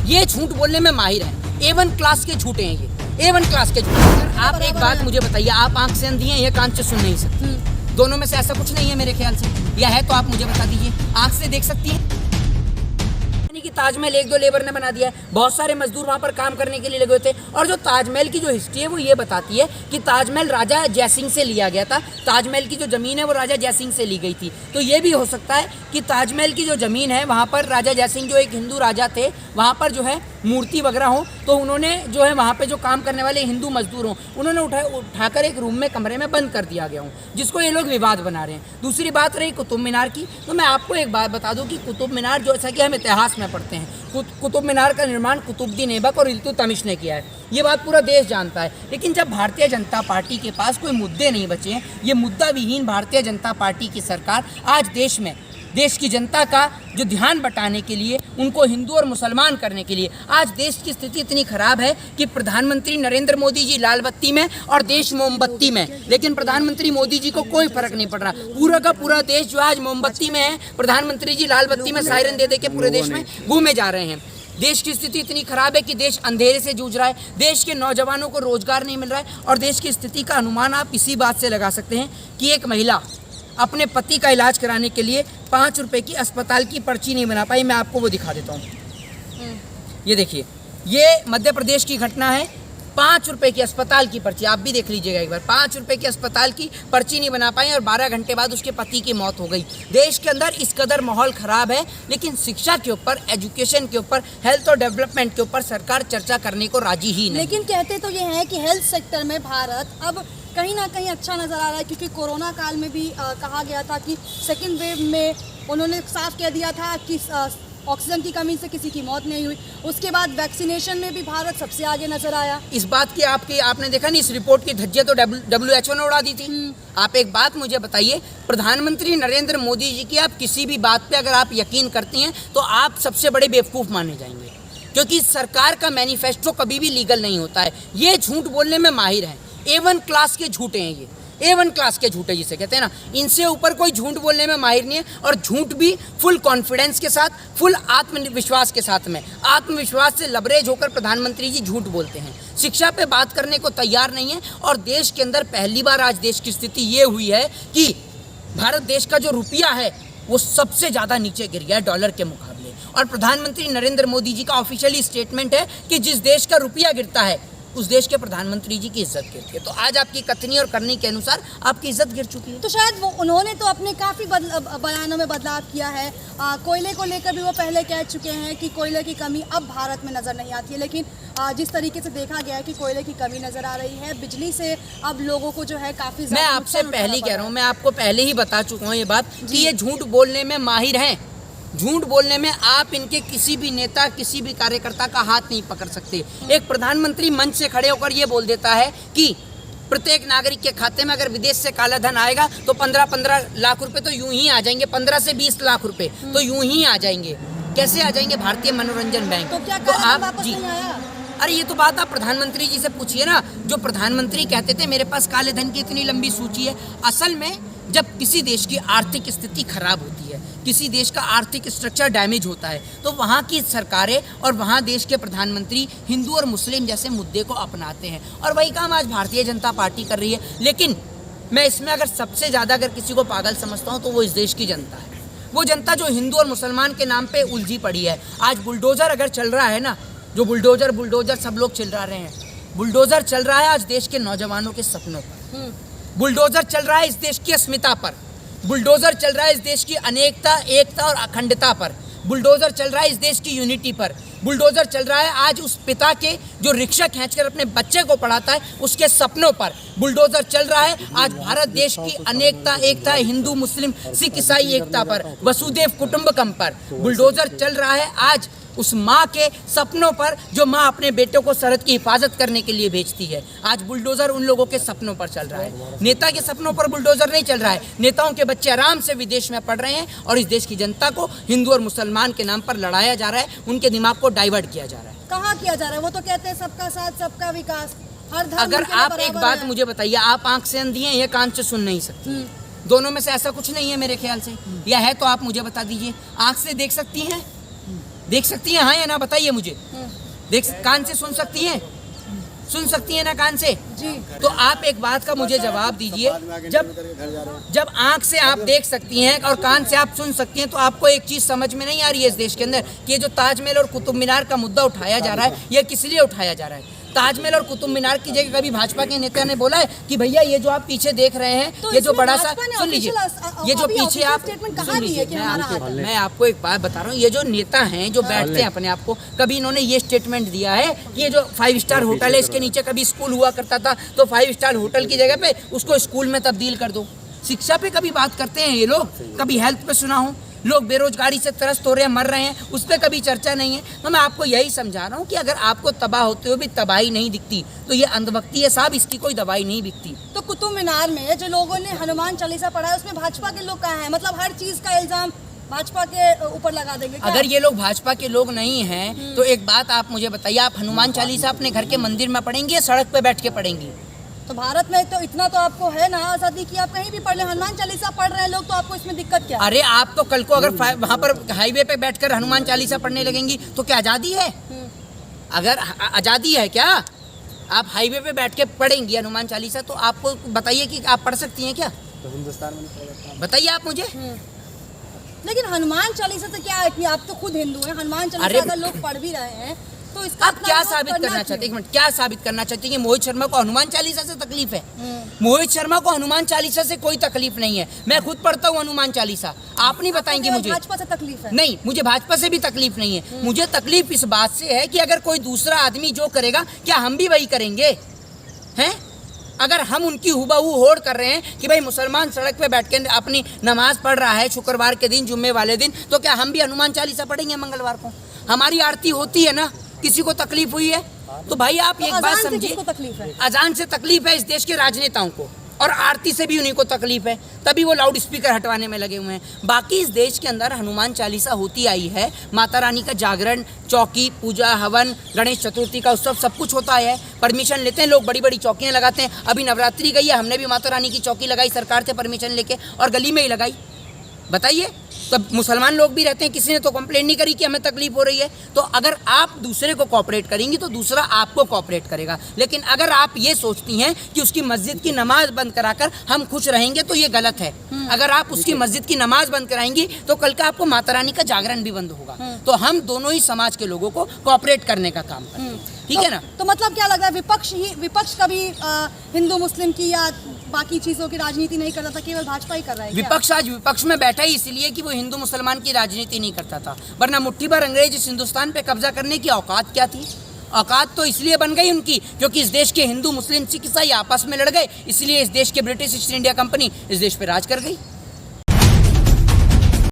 ये झूठ बोलने में माहिर है। A1 क्लास के झूठे हैं ये, A1 क्लास के झूठे। आप एक बात मुझे बताइए, आप आंख से अंधी हैं या कान से सुन नहीं सकती? दोनों में से ऐसा कुछ नहीं है मेरे ख्याल से, या है तो आप मुझे बता दीजिए। आंख से देख सकती हैं कि ताजमहल एक दो लेबर ने बना दिया है, बहुत सारे मजदूर वहां पर काम करने के लिए लगे हुए थे। और जो ताजमहल की जो हिस्ट्री है वो ये बताती है कि ताजमहल राजा जयसिंह से लिया गया था। ताजमहल की जो ज़मीन है वो राजा जयसिंह से ली गई थी। तो ये भी हो सकता है कि ताजमहल की जो ज़मीन है वहाँ पर राजा जयसिंह जो एक हिंदू राजा थे, वहाँ पर जो है मूर्ति वगैरह हो, तो उन्होंने जो है वहाँ पे जो काम करने वाले हिंदू मजदूर हों, उन्होंने उठाकर एक रूम में कमरे में बंद कर दिया गया हूँ, जिसको ये लोग विवाद बना रहे हैं। दूसरी बात रही कुतुब मीनार की, तो मैं आपको एक बात बता दूँ कि कुतुब मीनार जैसा कि हम इतिहास में पढ़ते हैं, कुतुब मीनार का निर्माण कुतुबुद्दीन ऐबक और इल्तुतमिश ने किया है। ये बात पूरा देश जानता है। लेकिन जब भारतीय जनता पार्टी के पास कोई मुद्दे नहीं बचे हैं, ये मुद्दा विहीन भारतीय जनता पार्टी की सरकार आज देश में देश की जनता का जो ध्यान बटाने के लिए, उनको हिंदू और मुसलमान करने के लिए, आज देश की स्थिति इतनी खराब है कि प्रधानमंत्री नरेंद्र मोदी जी लाल बत्ती में और देश मोमबत्ती में, लेकिन प्रधानमंत्री मोदी जी को कोई फर्क नहीं पड़ रहा। पूरा का पूरा देश जो आज मोमबत्ती में है, प्रधानमंत्री जी लाल बत्ती में सायरन दे दे के पूरे देश में घूमे जा रहे हैं। देश की स्थिति इतनी खराब है कि देश अंधेरे से जूझ रहा है, देश के नौजवानों को रोजगार नहीं मिल रहा है। और देश की स्थिति का अनुमान आप इसी बात से लगा सकते हैं कि एक महिला अपने पति का इलाज कराने के लिए 5 रुपए की अस्पताल की पर्ची नहीं बना पाई। मैं आपको वो दिखा देता हूँ। ये देखिए, ये मध्य प्रदेश की घटना है। 5 रुपए की अस्पताल की पर्ची, आप भी देख लीजिएगा एक बार। 5 रुपए की अस्पताल की पर्ची नहीं बना पाई और 12 घंटे बाद उसके पति की मौत हो गई। देश के अंदर इस कदर माहौल खराब है, लेकिन शिक्षा के ऊपर, एजुकेशन के ऊपर, हेल्थ और डेवलपमेंट के ऊपर सरकार चर्चा करने को राजी ही नहीं। लेकिन कहते तो ये है कि हेल्थ सेक्टर में भारत अब कहीं ना कहीं अच्छा नजर आ रहा है, क्योंकि कोरोना काल में भी कहा गया था कि सेकेंड वेव में उन्होंने साफ कह दिया था कि ऑक्सीजन की कमी से किसी की मौत नहीं हुई। उसके बाद वैक्सीनेशन में भी भारत सबसे आगे नजर आया। इस बात की आपने देखा नहीं, इस रिपोर्ट की धज्जियां तो WHO ने उड़ा दी थी। आप एक बात मुझे बताइए, प्रधानमंत्री नरेंद्र मोदी जी की आप किसी भी बात पे अगर आप यकीन करती हैं तो आप सबसे बड़े बेवकूफ़ माने जाएंगे, क्योंकि सरकार का मैनिफेस्टो कभी भी लीगल नहीं होता है। ये झूठ बोलने में माहिर हैं। A1 क्लास के झूठे हैं ये, A1 क्लास के झूठे जिसे कहते हैं ना, इनसे ऊपर कोई झूठ बोलने में माहिर नहीं है। और झूठ भी फुल कॉन्फिडेंस के साथ, फुल आत्मविश्वास के साथ में, आत्मविश्वास से लबरेज होकर प्रधानमंत्री जी झूठ बोलते हैं। शिक्षा पे बात करने को तैयार नहीं है। और देश के अंदर पहली बार आज देश की स्थिति ये हुई है कि भारत देश का जो रुपया है वो सबसे ज़्यादा नीचे गिर गया है डॉलर के मुकाबले। और प्रधानमंत्री नरेंद्र मोदी जी का ऑफिशियली स्टेटमेंट है कि जिस देश का रुपया गिरता है उस देश के प्रधानमंत्री जी की इज्जत गिरती है। तो आज आपकी कथनी और करनी के अनुसार आपकी इज्जत गिर चुकी है। तो शायद उन्होंने तो अपने काफ़ी बयानों में बदलाव किया है। कोयले को लेकर भी वो पहले कह चुके हैं कि कोयले की कमी अब भारत में नज़र नहीं आती है, लेकिन जिस तरीके से देखा गया है कि कोयले की कमी नज़र आ रही है, बिजली से अब लोगों को जो है काफ़ी, मैं आपसे पहले कह रहा हूँ, मैं आपको पहले ही बता चुका हूँ ये बात कि ये झूठ बोलने में माहिर हैं। झूठ बोलने में आप इनके किसी भी नेता, किसी भी कार्यकर्ता का हाथ नहीं पकड़ सकते। एक प्रधानमंत्री मंच से खड़े होकर ये बोल देता है कि प्रत्येक नागरिक के खाते में अगर विदेश से काला धन आएगा तो 15-15 लाख रुपए तो यूं ही आ जाएंगे, 15 से 20 लाख रुपए तो यूं ही आ जाएंगे। कैसे आ जाएंगे? भारतीय मनोरंजन बैंक। तो क्या आप जी, अरे ये तो बात आप प्रधानमंत्री जी से पूछिए ना। जो प्रधानमंत्री कहते थे मेरे पास काले धन की इतनी लंबी सूची है, असल में जब किसी देश की आर्थिक स्थिति खराब होती है, किसी देश का आर्थिक स्ट्रक्चर डैमेज होता है, तो वहाँ की सरकारें और वहाँ देश के प्रधानमंत्री हिंदू और मुस्लिम जैसे मुद्दे को अपनाते हैं। और वही काम आज भारतीय जनता पार्टी कर रही है। लेकिन मैं इसमें अगर सबसे ज़्यादा अगर किसी को पागल समझता हूँ तो वो इस देश की जनता है। वो जनता जो हिंदू और मुसलमान के नाम पर उलझी पड़ी है। आज बुलडोज़र अगर चल रहा है ना, जो बुलडोज़र सब लोग चिल्ला रहे हैं, बुलडोज़र चल रहा है आज देश के नौजवानों के सपनों पर, बुलडोज़र चल रहा है इस देश की अस्मिता पर, बुलडोज़र चल रहा है इस देश की अनेकता, एकता और अखंडता पर, बुलडोज़र चल रहा है इस देश की यूनिटी पर, बुलडोज़र चल रहा है आज उस पिता के जो रिक्शा खींचकर अपने बच्चे को पढ़ाता है उसके सपनों पर, बुलडोज़र चल रहा है आज भारत देश की अनेकता, एकता, हिंदू मुस्लिम सिख ईसाई एकता पर, वसुदेव कुटुंबकम पर, बुलडोज़र चल रहा है आज उस माँ के सपनों पर जो माँ अपने बेटों को सरहद की हिफाजत करने के लिए भेजती है। आज बुलडोज़र उन लोगों के सपनों पर चल रहा है। नेता के सपनों पर बुलडोज़र नहीं चल रहा है। नेताओं के बच्चे आराम से विदेश में पढ़ रहे हैं और इस देश की जनता को हिंदू और मुसलमान के नाम पर लड़ाया जा रहा है, उनके दिमाग को डाइवर्ट किया जा रहा है। कहाँ किया जा रहा है? वो तो कहते हैं सबका साथ सबका विकास, हर धर्म अगर आप एक बात मुझे बताइए, आप आंख से अंधी हैं या कान से सुन नहीं सकती? दोनों में से ऐसा कुछ नहीं है मेरे ख्याल से, या है तो आप मुझे बता दीजिए। आंख से देख सकती हैं देख सकती हैं हाँ या ना, बताइए मुझे। देख कान से सुन सकती हैं, सुन सकती हैं ना कान से जी। तो आप एक बात का मुझे जवाब दीजिए, जब आंख से आप देख सकती हैं और कान से आप सुन सकती हैं, तो आपको एक चीज समझ में नहीं आ रही है इस देश के अंदर कि ये जो ताजमहल और कुतुब मीनार का मुद्दा उठाया जा रहा है, ये किस लिए उठाया जा रहा है? ताजमहल और कुतुब मीनार की जगह कभी भाजपा के नेता ने बोला है कि भैया ये जो आप पीछे देख रहे हैं, तो ये जो इसमें बड़ा सा, भाजपा ने सुन लीजिए, official ये जो अभी पीछे official आप statement कहा सुन नहीं लीजिए, है कि हमारा हाथ है। मैं आपको एक बात बता रहा हूँ, ये जो नेता हैं जो बैठते हैं अपने आप को, कभी इन्होंने ये स्टेटमेंट दिया है कि ये जो 5 स्टार होटल है इसके नीचे कभी स्कूल हुआ करता था, तो 5 स्टार होटल की जगह पे उसको स्कूल में तब्दील कर दो? शिक्षा पे कभी बात करते हैं ये लोग? कभी हेल्थ पे सुना हो? लोग बेरोजगारी से त्रस्त हो रहे हैं, मर रहे हैं, उस पर कभी चर्चा नहीं है। तो मैं आपको यही समझा रहा हूँ कि अगर आपको तबाह होते हुए भी तबाही नहीं दिखती तो ये अंधभक्ति है साहब, इसकी कोई दवाई नहीं दिखती। तो कुतुब मीनार में जो लोगों ने हनुमान चालीसा पढ़ा है उसमें भाजपा के लोग कहाँ हैं? मतलब हर चीज का इल्जाम भाजपा के ऊपर लगा देंगे क्या? अगर ये लोग भाजपा के लोग नहीं हैं तो एक बात आप मुझे बताइए, आप हनुमान चालीसा अपने घर के मंदिर में पढ़ेंगे या सड़क पे बैठ के पढ़ेंगे? तो भारत में तो इतना तो आपको है ना आजादी की, आप कहीं भी पढ़ लें, हनुमान चालीसा पढ़ रहे हैं लोग, तो आपको इसमें दिक्कत क्या है? अरे आप तो कल को अगर वहाँ पर हाईवे पे बैठकर हनुमान चालीसा पढ़ने लगेंगी तो क्या आज़ादी है? अगर आज़ादी है क्या? आप हाईवे पे बैठ के पढ़ेंगी हनुमान चालीसा तो आपको बताइए कि आप पढ़ सकती हैं क्या? तो हिंदुस्तान में नहीं पड़ेगा। बताइए आप मुझे। लेकिन हनुमान चालीसा से क्या है कि आप तो खुद हिंदू हैं, हनुमान अरे चालीसा अगर लोग पढ़ भी रहे हैं तो इसका आप इतना क्या विरोध साबित करना चाहते हैं? एक मिनट, क्या साबित करना चाहते हैं कि मोहित शर्मा को हनुमान चालीसा से तकलीफ है? मोहित शर्मा को हनुमान चालीसा से कोई तकलीफ नहीं है। मैं खुद पढ़ता हूँ हनुमान चालीसा, आप नहीं बताएंगे मुझे? भाजपा से तकलीफ है? नहीं, मुझे भाजपा से भी तकलीफ नहीं है। मुझे तकलीफ इस बात से है कि अगर कोई दूसरा आदमी जो करेगा क्या हम भी वही करेंगे? हैं? अगर हम उनकी हुबहू होड़ कर रहे हैं कि भाई मुसलमान सड़क पे बैठ के अपनी नमाज पढ़ रहा है शुक्रवार के दिन, जुम्मे वाले दिन, तो क्या हम भी हनुमान चालीसा पढ़ेंगे मंगलवार को? हमारी आरती होती है ना, किसी को तकलीफ हुई है? तो भाई आप एक बात समझिए, तकलीफ है? अजान से तकलीफ है इस देश के राजनेताओं को, और आरती से भी उन्हीं को तकलीफ है, तभी वो लाउड स्पीकर हटवाने में लगे हुए हैं। बाकी इस देश के अंदर हनुमान चालीसा होती आई है, माता रानी का जागरण, चौकी, पूजा, हवन, गणेश चतुर्थी का उत्सव, सब कुछ होता है। परमिशन लेते हैं लोग, बड़ी बड़ी चौकियाँ लगाते हैं। अभी नवरात्रि गई है, हमने भी माता रानी की चौकी लगाई सरकार से परमिशन लेके, और गली में ही लगाई। बताइए, तब मुसलमान लोग भी रहते हैं, किसी ने तो कंप्लेंट नहीं करी कि हमें तकलीफ हो रही है। तो अगर आप दूसरे को कोऑपरेट करेंगी तो दूसरा आपको कोऑपरेट करेगा। लेकिन अगर आप ये सोचती हैं कि उसकी मस्जिद की नमाज बंद कराकर हम खुश रहेंगे तो ये गलत है। अगर आप उसकी मस्जिद की नमाज बंद कराएंगी तो कल का आपको माता रानी का जागरण भी बंद होगा। तो हम दोनों ही समाज के लोगों को कोऑपरेट करने का काम करते हैं, ठीक है ना? तो मतलब क्या लग रहा है विपक्ष कभी हिंदू मुस्लिम की या बाकी चीजों की राजनीति नहीं करता था, केवल भाजपा ही कर रहा है क्या? विपक्ष आज विपक्ष में बैठा ही इसलिए कि वो हिंदू मुसलमान की राजनीति नहीं करता था, वरना मुट्ठी भर अंग्रेज इस हिंदुस्तान पे कब्जा करने की औकात क्या थी? औकात तो इसलिए बन गई उनकी क्योंकि इस देश के हिंदू मुस्लिम सिख ईसाई आपस में लड़ गए, इसलिए इस देश के ब्रिटिश ईस्ट इंडिया कंपनी इस देश पे राज कर गई।